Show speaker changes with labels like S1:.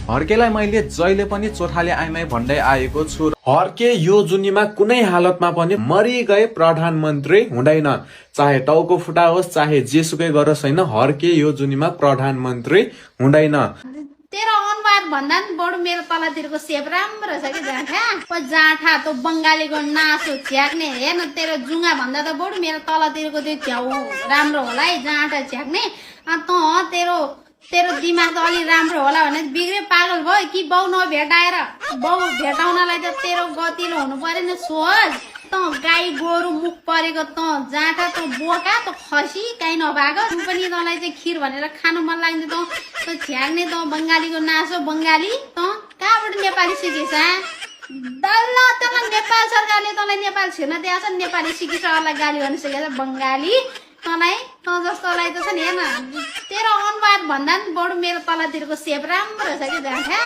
S1: हर्केलाई मैले जहिले पनि चोठाले आइमाई भन्दै आएको छु। हर्के यो जुनीमा कुनै हालतमा पनि मरि गए प्रधानमन्त्री हुँदैन। चाहे टाउको फुटा होस् चाहे जेसुकै गरोस् होइन, हर्के यो जुनीमा प्रधानमन्त्री हुँदैन।
S2: तेरो अनुहार भन्दा पनि बडो मेरो तलतिरको सेप राम्रो छ कि जाँठा। जाँठा त बङ्गालीको नासो छ्याक्ने। हेर्न तेरो जुङ्गा भन्दा त बडो मेरो तलतिरको त्यो छ्याउ राम्रो होला है जाँठा छ्याक्ने। तेरो तेरो दिमाग त अलि राम्रो होला भने बिग्रे पागल भयो कि बाउ नभेटाएर। बाउ भेटाउनलाई त तेरो गतिलो हुनु पर्यो नि सोच। गाई गोरु मुख परेको जाँठा बोका खसी काहीँ नभएको। पनि तँलाई चाहिँ खिर भनेर खानु मन लाग्ने छ्याक्ने बङ्गालीको नासो बङ्गाली। कहाँबाट नेपाली सिकेछ? डल्ल तँलाई नेपाल सरकारले तँलाई नेपाल छिर्न दिएको छ। नेपाली सिकिस अरूलाई गाली गर्न सिकेछ बङ्गाली। तँलाई जस्तोलाई त छ नि। हेर्न तेरो अनुहार भन्दा पनि बडो मेरो तलतिरको सेप राम्रो छ कि जाँठा।